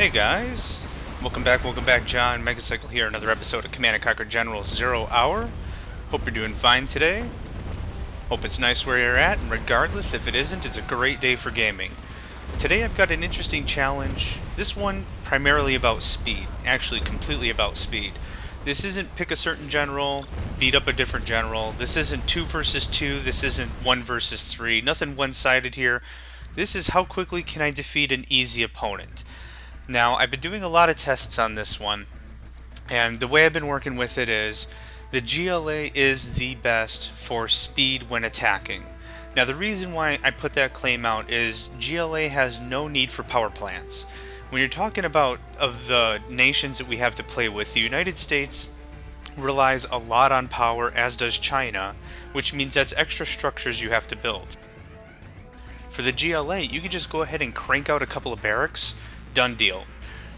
Hey guys, welcome back, John. Megacycle here, another episode of Command & Conquer General 0 Hour. Hope you're doing fine today. Hope it's nice where you're at, and regardless, if it isn't, it's a great day for gaming. Today I've got an interesting challenge, this one primarily about speed, actually completely about speed. This isn't pick a certain general, beat up a different general, this isn't 2 versus 2, this isn't 1 versus 3, nothing one-sided here. This is how quickly can I defeat an easy opponent. Now, I've been doing a lot of tests on this one, and the way I've been working with it is the GLA is the best for speed when attacking. Now, the reason why I put that claim out is GLA has no need for power plants. When you're talking about of the nations that we have to play with, the United States relies a lot on power, as does China, which means that's extra structures you have to build. For the GLA, you can just go ahead and crank out a couple of barracks. Done deal.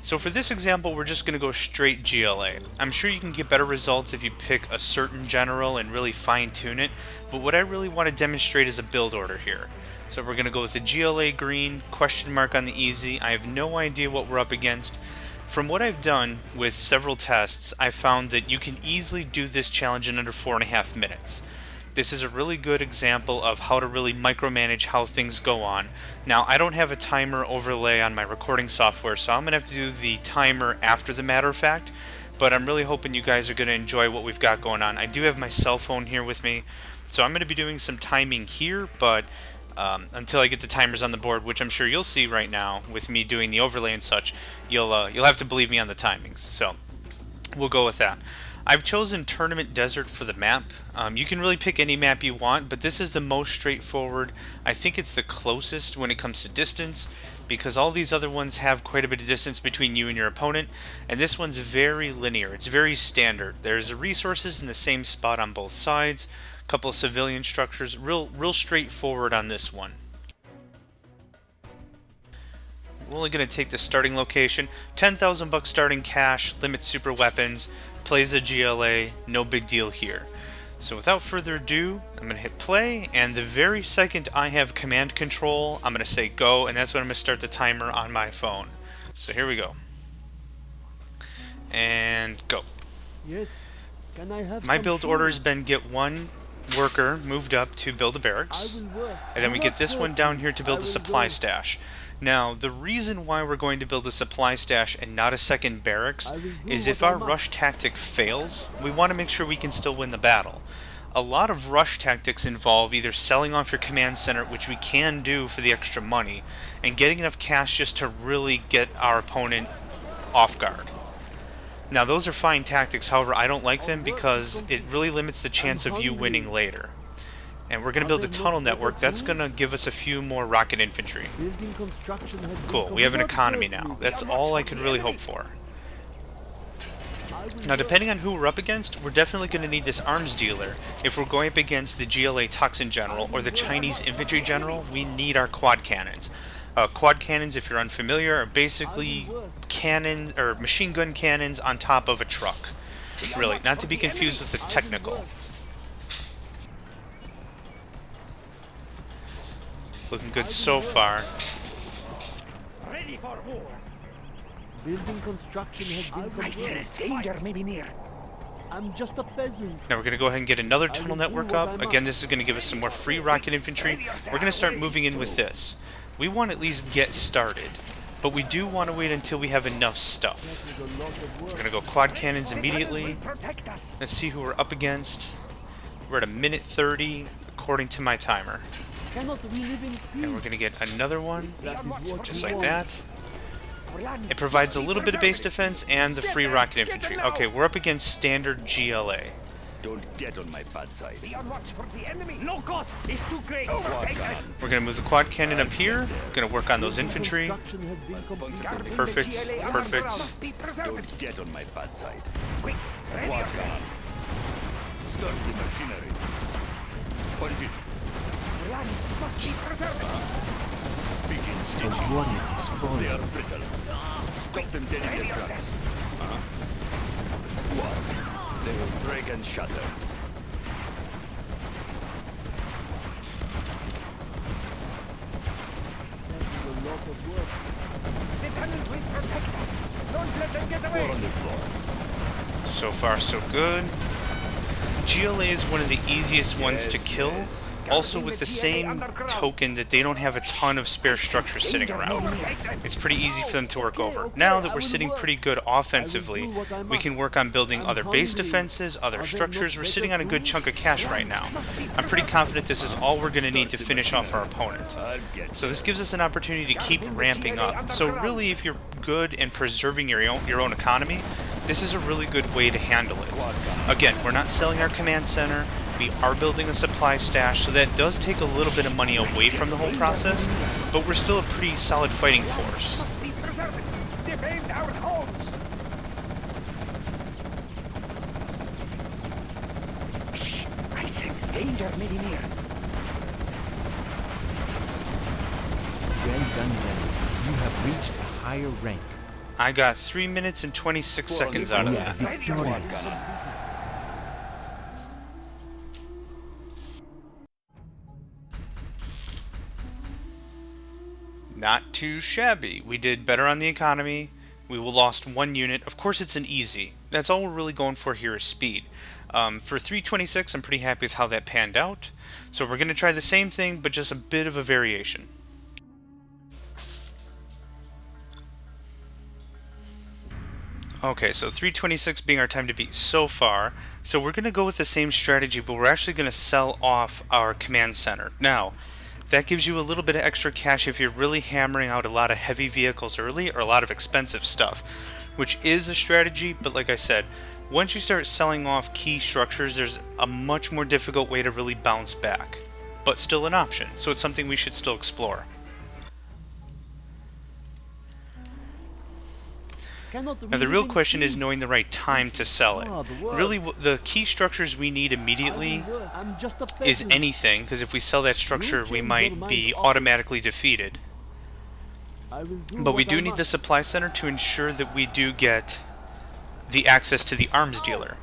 So for this example, we're just going to go straight GLA. I'm sure you can get better results if you pick a certain general and really fine-tune it, but what I really want to demonstrate is a build order here. So we're going to go with the GLA green, question mark on the easy. I have no idea what we're up against. From what I've done with several tests, I found that you can easily do this challenge in under 4.5 minutes. This is a really good example of how to really micromanage how things go on. Now, I don't have a timer overlay on my recording software, so I'm going to have to do the timer after the matter of fact, but I'm really hoping you guys are going to enjoy what we've got going on. I do have my cell phone here with me, so I'm going to be doing some timing here, but until I get the timers on the board, which I'm sure you'll see right now with me doing the overlay and such, you'll have to believe me on the timings, so we'll go with that. I've chosen Tournament Desert for the map. You can really pick any map you want, but this is the most straightforward. I think it's the closest when it comes to distance, because all these other ones have quite a bit of distance between you and your opponent, and this one's very linear. It's very standard. There's resources in the same spot on both sides, a couple of civilian structures, real straightforward on this one. We're only going to take the starting location, 10,000 bucks starting cash, limit super weapons, plays a GLA, no big deal here. So without further ado, I'm going to hit play, and the very second I have command control, I'm going to say go, and that's when I'm going to start the timer on my phone. So here we go. And go. Yes. Can I have my some build shoes? order has been get one worker moved up to build a barracks, I will work. and then we get this one down here to build I a will supply go. stash. Now, the reason why we're going to build a supply stash and not a second barracks I will do is what if I our must. rush tactic fails, we want to make sure we can still win the battle. A lot of rush tactics involve either selling off your command center, which we can do for the extra money, and getting enough cash just to really get our opponent off guard. Now, those are fine tactics, however, I don't like them because it really limits the chance of you winning later. And we're going to build a tunnel network that's going to give us a few more rocket infantry. Building construction has been Cool, we have an economy completed. now. That's all I could really hope for. Now, depending on who we're up against, we're definitely going to need this arms dealer. If we're going up against the GLA Toxin General or the Chinese Infantry General, we need our quad cannons. Quad cannons, if you're unfamiliar, are basically cannon or machine gun cannons on top of a truck. Really, not to be confused with the technical. Looking good so far. Ready for war. Building construction has been completed. Danger may be near. I'm just a peasant. Now we're going to go ahead and get another tunnel network up. Again, this is going to give us some more free rocket infantry. We're going to start moving in with this. We want to at least get started, but we do want to wait until we have enough stuff. That is a lot of We're work. going to go quad cannons immediately. Protect us. Let's see who we're up against. We're at a minute 30 according to my timer. Cannot we live in peace? And we're going to get another one, That is what just we like want. that. It provides a little bit of base defense and the free rocket infantry. Okay, we're up against standard GLA. Don't get on my bad side. Be on watch for the enemy. No cost is too great. Overtake us. We're going to move the quad cannon up here. Going to work on those infantry. Construction has been completed. Guarding Perfect, the GLA perfect. armor must be preserved. Don't get on my bad side. Quick, ready Quad yourself. cannon. Start the machinery. What is it? Land must be preserved. Begin The stitching. warrior is They falling. are brittle. Stop them dead in Ready their tracks. yourself. What? They will break and shatter. That is a lot of work. The cannons will protect us. Four on the floor. So far, so good. GLA is one of the easiest ones to kill, also with the same token that they don't have a ton of spare structures sitting around. It's pretty easy for them to work over. Now that we're sitting pretty good offensively, we can work on building other base defenses, other structures. We're sitting on a good chunk of cash right now. I'm pretty confident this is all we're going to need to finish off our opponent. So this gives us an opportunity to keep ramping up. So really, if you're good and preserving your own economy, this is a really good way to handle it. Again, we're not selling our command center. We are building a supply stash, so that does take a little bit of money away from the whole process, but we're still a pretty solid fighting force. Be preserved. Defend our homes. I sense danger very near. Well done, Lenny. You have reached a higher rank. I got 3 minutes and 26 seconds out of We are that. victorious. Not too shabby. We did better on the economy. We lost 1 unit. Of course, it's an easy. That's all we're really going for here is speed. For 326, I'm pretty happy with how that panned out. So we're going to try the same thing, but just a bit of a variation. Okay, so 326 being our time to beat so far. So we're going to go with the same strategy, but we're actually going to sell off our command center. Now, that gives you a little bit of extra cash if you're really hammering out a lot of heavy vehicles early or a lot of expensive stuff, which is a strategy, but like I said, once you start selling off key structures, there's a much more difficult way to really bounce back, but still an option, so it's something we should still explore. Now the real question is knowing the right time to sell it. Really, the key structures we need immediately is anything, because if we sell that structure we might be automatically defeated. But we do need the supply center to ensure that we do get the access to the arms dealer.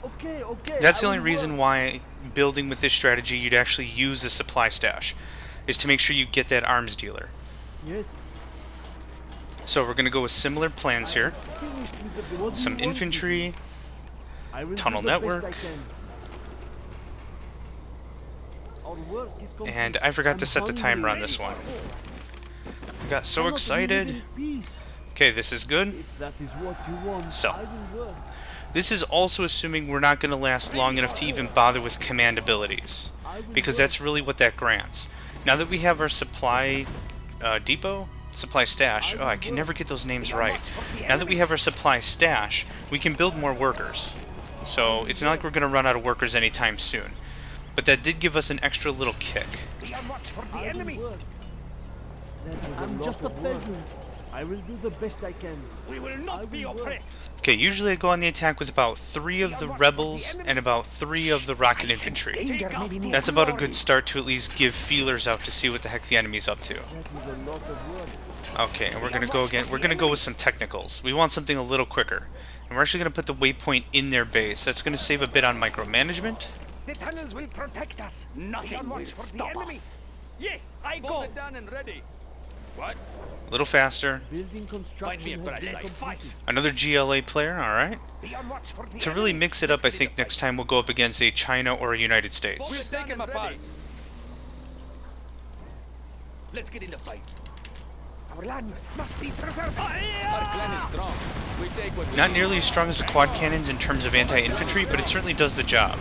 That's the only reason why building with this strategy you'd actually use the supply stash, is to make sure you get that arms dealer. Yes. So we're going to go with similar plans here. Some infantry, tunnel network, and I forgot to set the timer on this one. I got so excited. Okay, this is good. So, this is also assuming we're not going to last long enough to even bother with command abilities, because that's really what that grants. Now that we have our supply depot, supply stash, oh, I can never get those names right. Now that we have our supply stash, we can build more workers. So it's not like we're going to run out of workers anytime soon. But that did give us an extra little kick. Be on watch for the enemy. I'm just a peasant. I will do the best I can. We will not be oppressed. Okay, usually I go on the attack with about 3 of the rebels and about 3 of the rocket infantry. Danger very near. That's about a good start to at least give feelers out to see what the heck the enemy's up to. That is a lot of work. Okay, and we're gonna go again. We're gonna go with some technicals. We want something a little quicker, and we're actually gonna put the waypoint in their base. That's gonna save a bit on micromanagement. The tunnels will protect us. Nothing will stop us. Yes, I go. Bolted down and ready. What? A little faster. Building construction has been Let's fight. completed. Another GLA player. All right. Be on watch for the To really enemy. mix it up, I think next time we'll go up against a China or a United States. We'll take him apart. Let's get in the fight. Our land must be preserved. Our clan is strong. We take what we Not need. nearly as strong as the quad cannons in terms of anti-infantry, but it certainly does the job.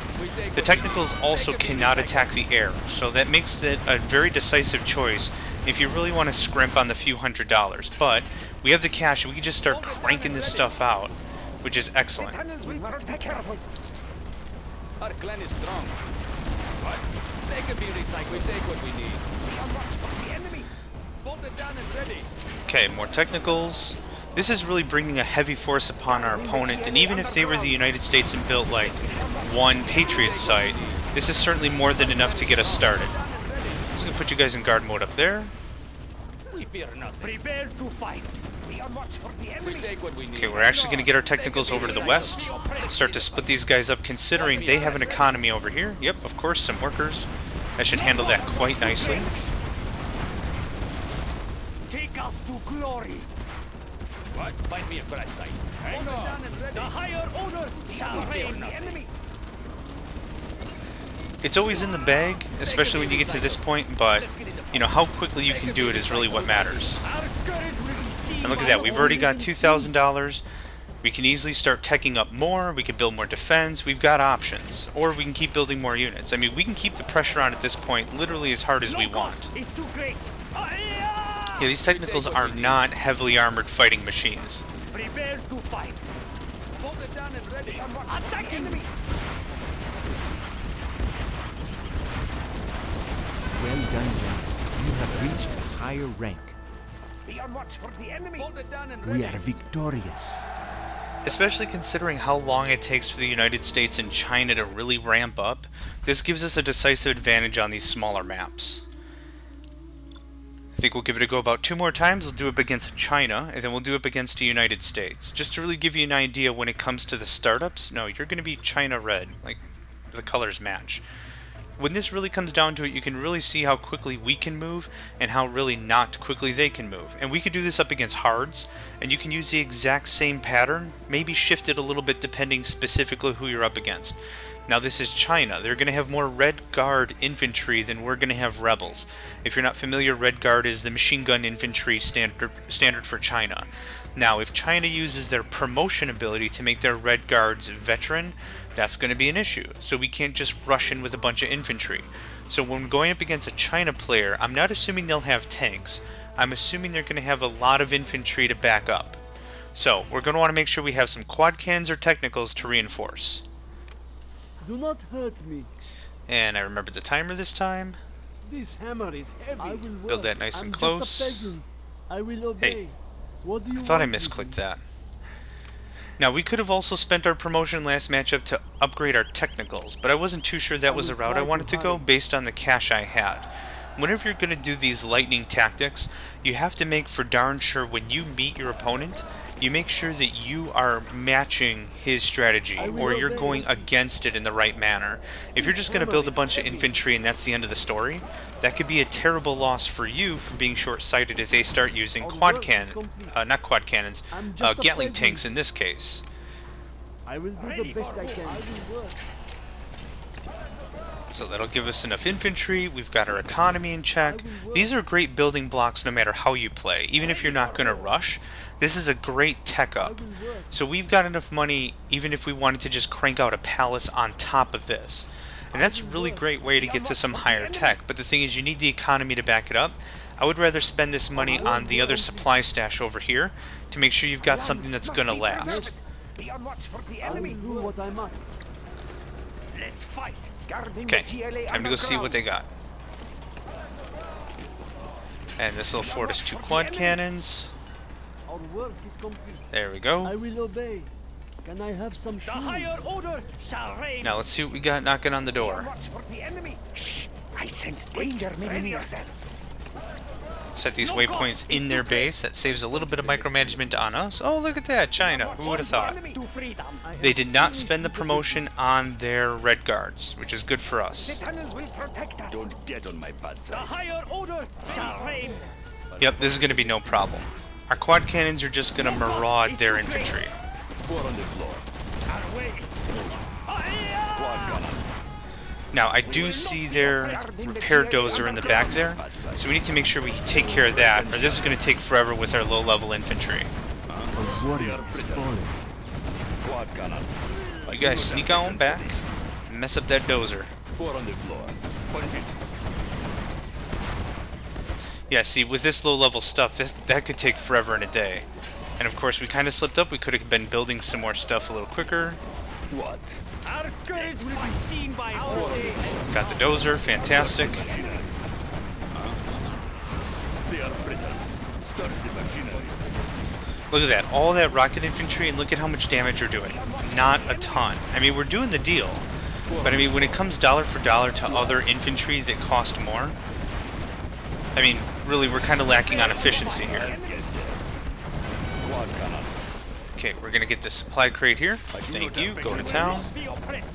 The technicals also cannot attack the air, so that makes it a very decisive choice if you really want to scrimp on the few $100s. But we have the cash, and we can just start cranking this stuff out, which is excellent. Tunnels will protect us. Our clan is strong. What? They can be recycled. We take what we need. Be on watch for the enemy. Bolted down and ready. Okay, more technicals. This is really bringing a heavy force upon our opponent, and even if they were the United States and built like 1 Patriot site, this is certainly more than enough to get us started. Just gonna put you guys in guard mode up there. We fear nothing. Prepare to fight. Be on watch for the We enemy. take what we need. Okay, we're actually gonna get our technicals over to the west. Start to split these guys up, considering they have an economy over here. Yep, of course, some workers. That should handle that quite nicely. Take us to glory. What? Find me a crash site. Hang Hold it on. down and ready. The higher order shall reign the enemy. It's always in the bag, especially when you get to this point, but, you know, how quickly you can do it is really what matters. Our courage will be seen. And look at that, we've already got $2,000. We can easily start teching up more, we can build more defense, we've got options. Or we can keep building more units. I mean, we can keep the pressure on at this point literally as hard as we want. It's too great. Yeah, these technicals are not heavily armored fighting machines. Prepare to fight. Hold it down and ready. Attack enemy. Well done, Ren. You have reached a higher rank. Be on watch for the enemy. Hold it down and ready. We are victorious. Especially considering how long it takes for the United States and China to really ramp up, this gives us a decisive advantage on these smaller maps. I think we'll give it a go about 2 more times. We'll do it against China, and then we'll do it against the United States. Just to really give you an idea when it comes to the startups, no, you're going to be China red, like the colors match. When this really comes down to it, you can really see how quickly we can move and how really not quickly they can move. And we could do this up against hards, and you can use the exact same pattern, maybe shift it a little bit depending specifically who you're up against. Now this is China. They're going to have more Red Guard infantry than we're going to have rebels. If you're not familiar, Red Guard is the machine gun infantry standard for China. Now if China uses their promotion ability to make their Red Guards veteran, that's going to be an issue. So we can't just rush in with a bunch of infantry. So when going up against a China player, I'm not assuming they'll have tanks. I'm assuming they're going to have a lot of infantry to back up. So we're going to want to make sure we have some quad cannons or technicals to reinforce. Do not hurt me. And I remember the timer this time. This hammer is heavy. I will work. Build that nice I'm and just close. a peasant. I will obey. Hey, what do you I thought I want me to misclicked do? that. Now we could have also spent our promotion last matchup to upgrade our technicals, but I wasn't too sure that was the route I wanted to go based on the cash I had. Whenever you're going to do these lightning tactics, you have to make for darn sure when you meet your opponent, you make sure that you are matching his strategy, or you're going against it in the right manner. If you're just going to build a bunch of infantry and that's the end of the story, that could be a terrible loss for you for being short-sighted if they start using quad cannon, not quad cannons, Gatling tanks in this case. I will do the best I can. I will work. So that'll give us enough infantry, we've got our economy in check. These are great building blocks no matter how you play. Even if you're not going to rush, this is a great tech up. So we've got enough money even if we wanted to just crank out a palace on top of this. And that's a really great way to get to some higher tech. But the thing is, you need the economy to back it up. I would rather spend this money on the other supply stash over here to make sure you've got something that's going to last. Be on watch for the I will enemy. do what I must. Let's fight. Guarding Okay, the GLA time to go see what they underground. got. And this will afford us 2 quad cannons. Our work is complete. There we go. I will obey. Can I have some The shoes? higher order shall reign. Now let's see what we got knocking on the Be on door. watch for the enemy. Shh. I sense danger. Ready yourself. Set these waypoints in their base. That saves a little bit of micromanagement on us. Oh, look at that, China. Who would have thought? To freedom. They did not spend the promotion on their Red Guards, which is good for The us. tunnels will protect us. Don't get on my bad The side. higher order shall reign. Yep, this is going to be no problem. Our quad cannons are just going to maraud their infantry. 4 on the floor. Our way. Quad gunner. Now, I do see their repair dozer in the back there, so we need to make sure we take care of that, or this is going to take forever with our low-level infantry. A warrior has fallen. Quad gunner. You guys sneak on back, and mess up that dozer. 4 on the floor. Point it. Yeah, see, with this low-level stuff, that could take forever and a day. And of course, we kind of slipped up. We could have been building some more stuff a little quicker. What? Our courage will be seen by all. Got the dozer, fantastic. They are brittle. Start the machinery. Look at that, all that rocket infantry, and look at how much damage you're doing. Not a ton. I mean, we're doing the deal. But I mean, when it comes dollar for dollar to other infantry that cost more, I mean, really, we're kind of lacking on efficiency here. Quad gunner. Okay, we're gonna get the supply crate here. Thank you, go to town. Be oppressed.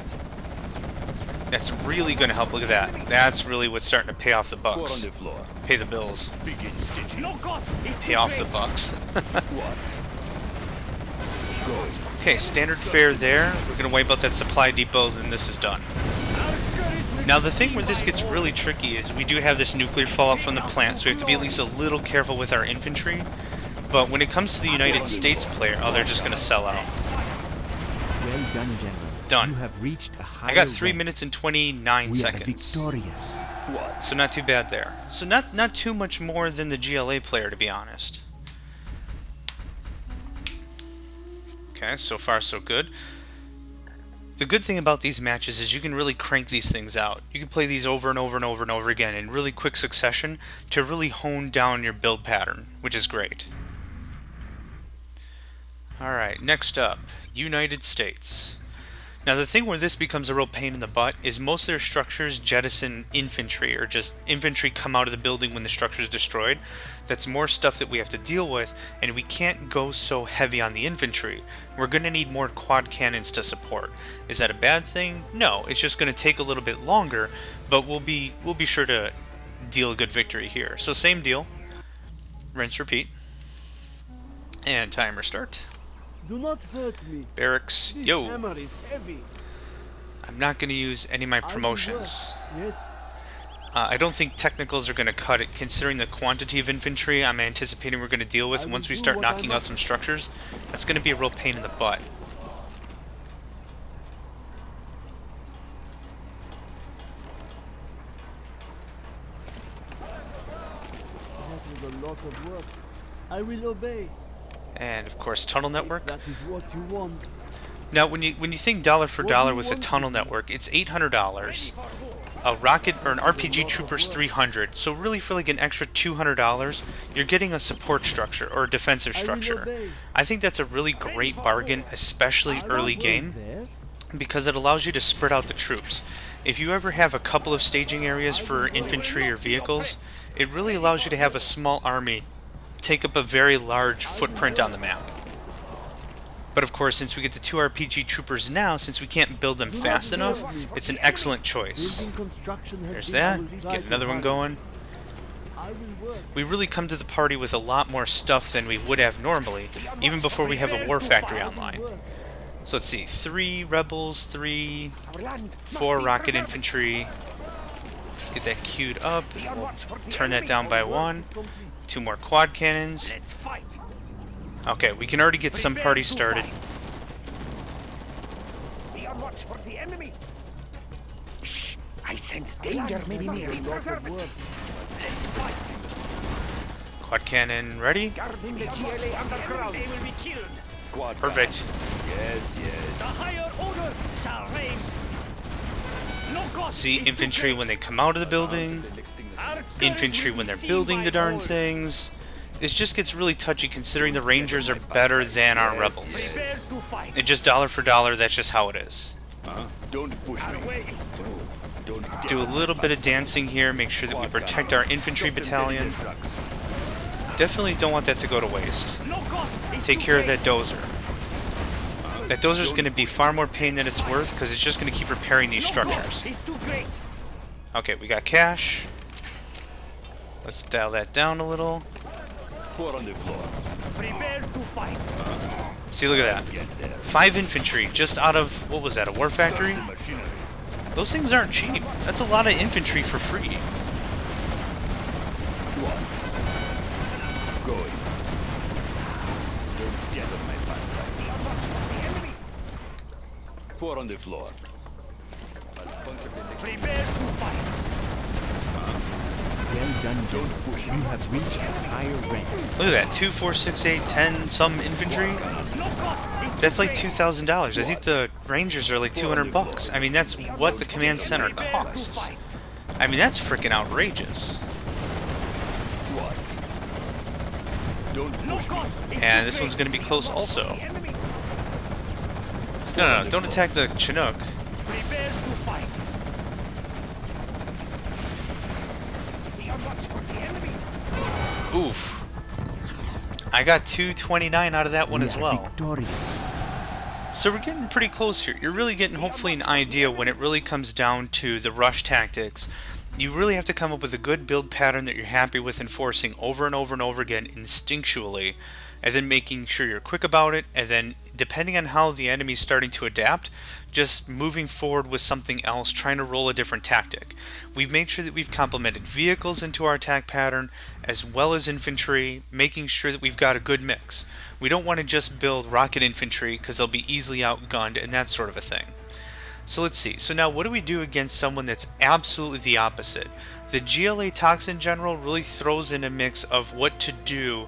That's really gonna help, look at that. That's really what's starting to pay off the 4 on bucks. the floor. Pay the bills. Begin stitching. No cost. is Pay too off the great. bucks. What? Okay, standard fare there. We're going to wipe out that supply depot, and this is done. Now the thing where this gets really tricky is we do have this nuclear fallout from the plant, so we have to be at least a little careful with our infantry. But when it comes to the United States player, oh, they're just going to sell out. Well done, General. Done. You have reached a higher I got 3 rank. minutes and 29 We are seconds. victorious. So not too bad there. So not too much more than the GLA player, to be honest. Okay, so far so good. The good thing about these matches is you can really crank these things out. You can play these over and over and over and over again in really quick succession to really hone down your build pattern, which is great. Alright, next up, United States. Now the thing where this becomes a real pain in the butt is most of their structures jettison infantry, or just infantry come out of the building when the structure is destroyed. That's more stuff that we have to deal with, and we can't go so heavy on the infantry. We're going to need more quad cannons to support. Is that a bad thing? No, it's just going to take a little bit longer, but we'll be sure to deal a good victory here. So same deal, rinse, repeat, and timer start. Do not hurt me. Barracks, This yo! hammer is heavy. I'm not going to use any of my I will promotions. work. Yes. I don't think technicals are going to cut it, considering the quantity of infantry I'm anticipating we're going to deal with. I will Once we do start what I knocking out must. some structures, that's going to be a real pain in the butt. That is a lot of work. I will obey. And of course, tunnel network. That is what you want. Now, when you think dollar for What do dollar you with a want? tunnel network, it's $800. A rocket or an RPG trooper's $300. So really, for like an extra $200, you're getting a support structure or a defensive I will structure. obey. I think that's a really great bargain, especially I early will game, there. because it allows you to spread out the troops. If you ever have a couple of staging areas for infantry or vehicles, it really allows you to have a small army take up a very large footprint on the map. But of course, since we get the 2 RPG troopers now, since we can't build them fast enough, it's an excellent choice. Building construction has There's been that. our Get another one life. going. I will work. We really come to the party with a lot more stuff than we would have normally, even before we have a war factory online. Work. So let's see, 3 rebels, 3, Our land 4 must be rocket preserved. infantry. Let's get that queued up. Be on watch for the Turn that enemy. down by 1. 2 more quad cannons. Let's fight. Okay, we can already get some Prepare parties to started. fight. Be on watch for the enemy. Shh! I sense danger may be near. Preserve it. Let's fight. Quad cannon ready? Guarding the GLA underground. They will be killed. Quad Perfect. The higher order shall reign. No cost See, is too infantry great. when they come out of the building, Our courage infantry will when be they're seen building by the darn all. things. This just gets really touchy considering the Rangers are better than our rebels. Prepare to fight. It just dollar for dollar, that's just how it is. Don't push Our me. way. Don't Do a little bit of dancing here, make sure that we protect our infantry battalion. Definitely don't want that to go to waste. No cost is Take too care of great. that dozer. That dozer's going to be far more pain than it's worth because it's just going to keep repairing these No structures. cost is too great. Okay, we got cash. Let's dial that down a little. 4 on the floor. Prepare to fight. See, look at that. 5 infantry just out of, what was that, a war factory? Machinery. Those things aren't cheap. That's a lot of infantry for free. What? Going. Don't get on my backside. Be on watch for the enemy. 4 on the floor. Prepare to fight. Well done, General. You have reached a higher rank. Look at that, 2, 4, 6, 8, 10, some infantry. No cost is That's too like great. $2,000. I think the Rangers are like 200 bucks. I mean, that's what the command center Prepare to costs. fight. I mean, that's freaking outrageous. What? Don't No push me. cost is And too this great. one's going to be close also. The enemy. No, don't attack the Chinook. Prepare to fight. Be on watch for the enemy. Oof. I got 229 out of that one We as are well. victorious. So we're getting pretty close here. You're really getting hopefully an idea when it really comes down to the rush tactics. You really have to come up with a good build pattern that you're happy with enforcing over and over and over again instinctually. and then making sure you're quick about it, and then depending on how the enemy's starting to adapt, just moving forward with something else, trying to roll a different tactic. We've made sure that we've complemented vehicles into our attack pattern as well as infantry, making sure that we've got a good mix. We don't want to just build rocket infantry because they'll be easily outgunned and that sort of a thing. So let's see. So now what do we do against someone that's absolutely the opposite? The GLA Toxin General really throws in a mix of what to do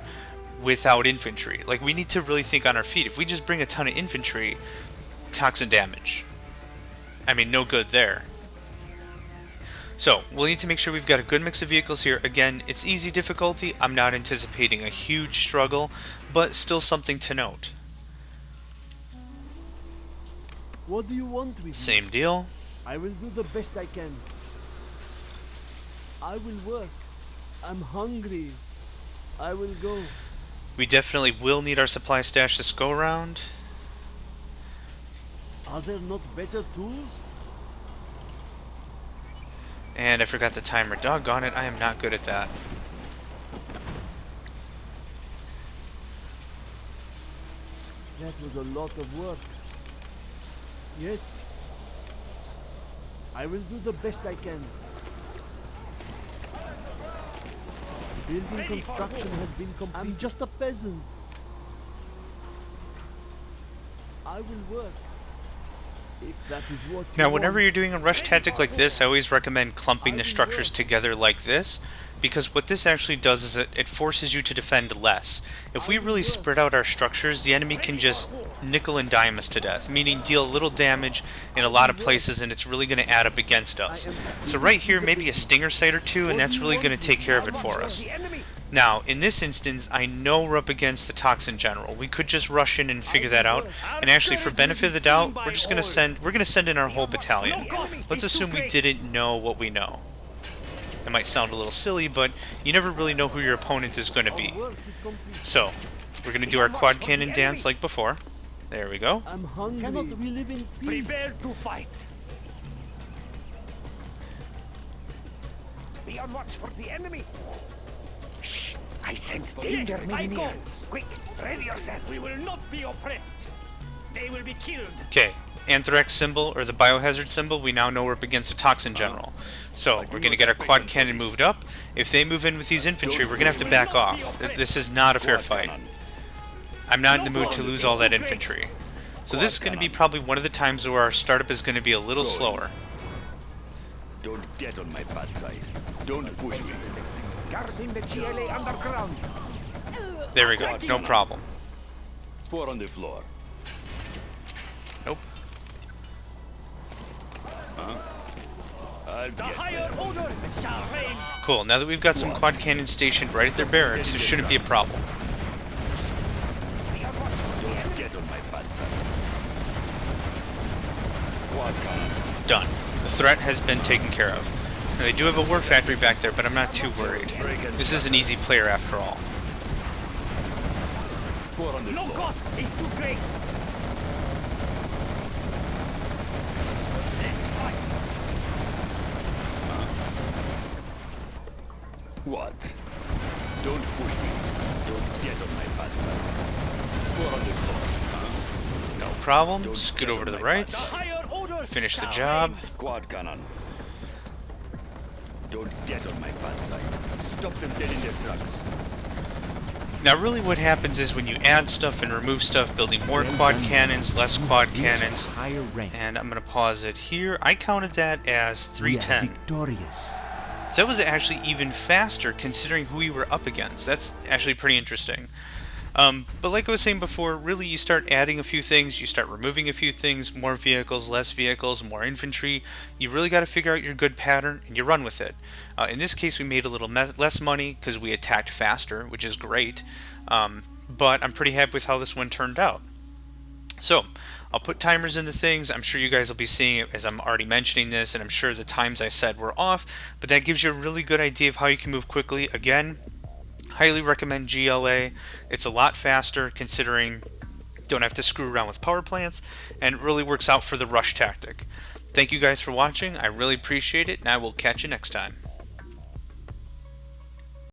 without infantry. Like, we need to really think on our feet. If we just bring a ton of infantry, toxin damage. I mean, no good there. So, we'll need to make sure we've got a good mix of vehicles here. Again, it's easy difficulty. I'm not anticipating a huge struggle, but still something to note. What do you want with me? Same deal. I will do the best I can. I will work. I'm hungry. I will go. We definitely will need our supply stash this go around. Are there not better tools? And I forgot the timer. Doggone it, I am not good at that. That was a lot of work. Yes. I will do the best I can. Building construction has been completed. I'm just a peasant. I will work. If that is what you Now, whenever want. you're doing a rush tactic like this, I always recommend clumping the structures together like this, because what this actually does is it forces you to defend less. If we really spread out our structures, the enemy can just nickel and dime us to death, meaning deal little damage in a lot of places, and it's really going to add up against us. So right here, maybe a stinger sight or two, and that's really going to take care of it for us. Now, in this instance, I know we're up against the Toxin General. We could just rush in and figure that out. And actually, for benefit of the doubt, we're gonna send in our whole battalion. Let's assume we didn't know what we know. It might sound a little silly, but you never really know who your opponent is going to be. So, we're gonna do our quad cannon dance like before. There we go. I'm hungry. Cannot we live in peace? Prepare to fight. Be on watch for the enemy. Shh! I sense danger maybe near. Quick, ready yourself. We will not be oppressed. They will be killed. Okay, Anthrax symbol, or the biohazard symbol, we now know we're up against a Toxin General. So, we're going to get our quad cannon moved up. If they move in with these infantry, we're going to have to back off. This is not a fair fight. I'm not in the mood to lose all that infantry. So this is going to be probably one of the times where our startup is going to be a little slower. Don't get on my bad side. Don't push me. Guarding the GLA underground. There we go, no problem. 4 on the floor. Nope. I'll get higher order shall reign. Cool, now that we've got some quad cannons stationed right at their barracks, this shouldn't be a problem. Don't get on my bad side. Quad cannon. Done. The threat has been taken care of. Now, they do have a war factory back there, but I'm not too worried. This is an easy player after all. 4 on the No floor. cost is too great. Let's fight. What? Don't push me. Don't get on my bad side. 4 on the floor. No problem. Scoot over to the right. Higher order Finish the shall job. reign. Quad cannon. Don't get on my bad side. Stop them dead in their tracks. Now really what happens is when you add stuff and remove stuff, building more quad cannons, less quad cannons, Higher rank. and I'm going to pause it here. I counted that as We are 310. victorious. So that was actually even faster considering who we were up against. That's actually pretty interesting. But like I was saying before, really you start adding a few things, you start removing a few things, more vehicles, less vehicles, more infantry. You really got to figure out your good pattern and you run with it. In this case we made a little less money because we attacked faster, which is great. But I'm pretty happy with how this one turned out. So, I'll put timers into things. I'm sure you guys will be seeing it as I'm already mentioning this, and I'm sure the times I said were off, but that gives you a really good idea of how you can move quickly. Again, highly recommend GLA. It's a lot faster considering you don't have to screw around with power plants, and it really works out for the rush tactic. Thank you guys for watching. I really appreciate it, and I will catch you next time.